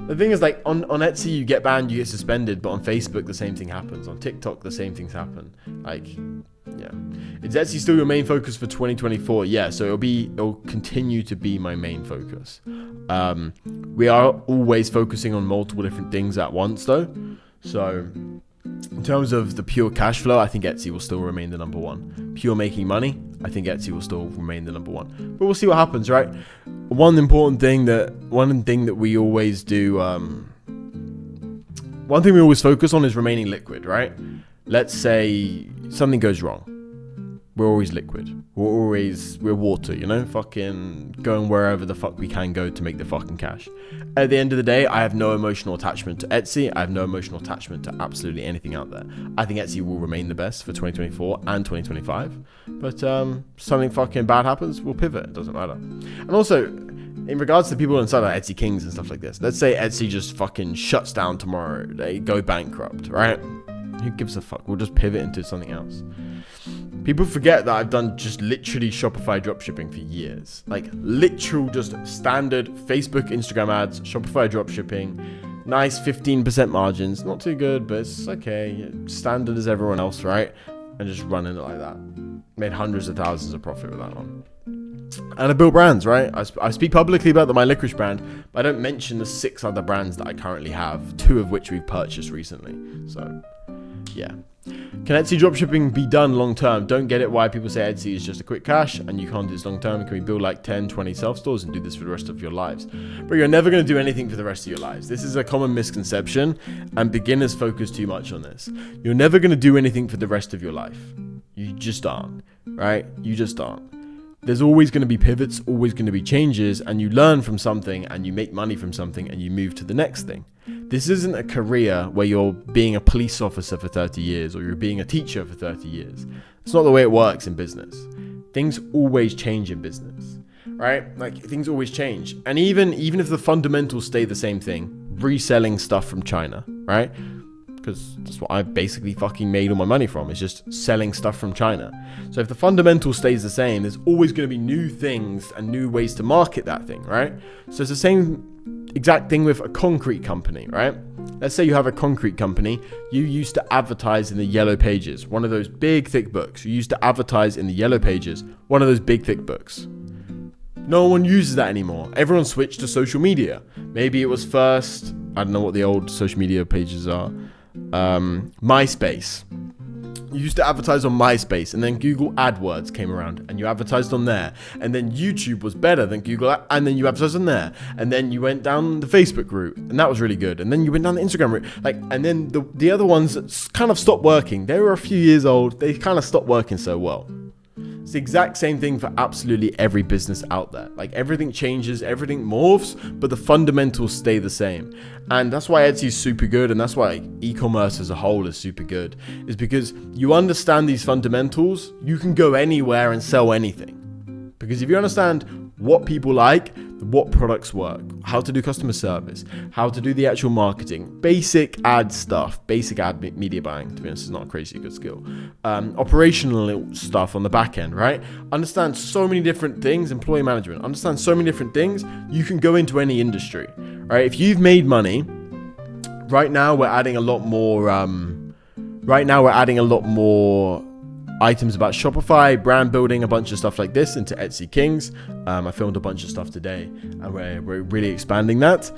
The thing is, like, on Etsy, you get banned, you get suspended, but on Facebook, the same thing happens. On TikTok, the same things happen. Like, yeah. Is Etsy still your main focus for 2024? Yeah, so it'll continue to be my main focus. We are always focusing on multiple different things at once, though. So in terms of the pure cash flow, I think Etsy will still remain the number one. Pure making money, I think Etsy will still remain the number one. But we'll see what happens, right? One thing that we always do, one thing we always focus on is remaining liquid, right? Let's say something goes wrong. We're always liquid. We're water, you know? Fucking going wherever the fuck we can go to make the fucking cash. At the end of the day, I have no emotional attachment to Etsy. I have no emotional attachment to absolutely anything out there. I think Etsy will remain the best for 2024 and 2025. But something fucking bad happens, we'll pivot. It doesn't matter. And also, in regards to people inside like Etsy Kings and stuff like this, let's say Etsy just fucking shuts down tomorrow. They go bankrupt, right? Who gives a fuck? We'll just pivot into something else. People forget that I've done just literally Shopify dropshipping for years. Like, literal just standard Facebook, Instagram ads, Shopify dropshipping, nice 15% margins. Not too good, but it's okay. Standard as everyone else, right? And just running it like that. Made hundreds of thousands of profit with that one. And I built brands, right? I speak publicly about my licorice brand, but I don't mention the 6 other brands that I currently have, 2 of which we've purchased recently. So, yeah. Can Etsy dropshipping be done long term? Don't get it why people say Etsy is just a quick cash and you can't do this long term. Can we build like 10, 20 self-stores and do this for the rest of your lives? But you're never going to do anything for the rest of your lives. This is a common misconception, and beginners focus too much on this. You're never going to do anything for the rest of your life. You just aren't, right? You just aren't. There's always going to be pivots, always going to be changes, and you learn from something and you make money from something and you move to the next thing. This isn't a career where you're being a police officer for 30 years or you're being a teacher for 30 years. It's not the way it works in business. Things always change in business, right? Like, things always change. And even if the fundamentals stay the same thing, reselling stuff from China, right? Because that's what I basically fucking made all my money from, is just selling stuff from China. So if the fundamental stays the same, there's always going to be new things and new ways to market that thing, right? So it's the same exact thing with a concrete company, right? Let's say you have a concrete company. You used to advertise in the yellow pages, one of those big thick books. You used to advertise in the yellow pages, one of those big thick books. No one uses that anymore. Everyone switched to social media. Maybe it was first, I don't know what the old social media pages are, MySpace. You used to advertise on MySpace, and then Google AdWords came around and you advertised on there, and then YouTube was better than Google, and then you advertised on there, and then you went down the Facebook route and that was really good, and then you went down the Instagram route, like, and then the other ones kind of stopped working. They were a few years old, they kind of stopped working so well. It's the exact same thing for absolutely every business out there. Like, everything changes, everything morphs, but the fundamentals stay the same. And that's why Etsy is super good, and that's why e-commerce as a whole is super good, is because you understand these fundamentals, you can go anywhere and sell anything. Because if you understand what people like, what products work, how to do customer service, how to do the actual marketing, basic ad stuff, basic ad media buying, to be honest, is not a crazy good skill. Operational stuff on the back end, right? Understand so many different things, employee management, understand so many different things, you can go into any industry, right? If you've made money, right now we're adding a lot more, items about Shopify, brand building, a bunch of stuff like this into Etsy Kings. I filmed a bunch of stuff today and we're really expanding that.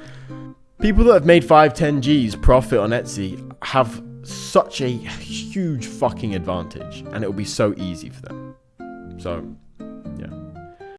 People that have made 5-10 G's profit on Etsy have such a huge fucking advantage, and it will be so easy for them. So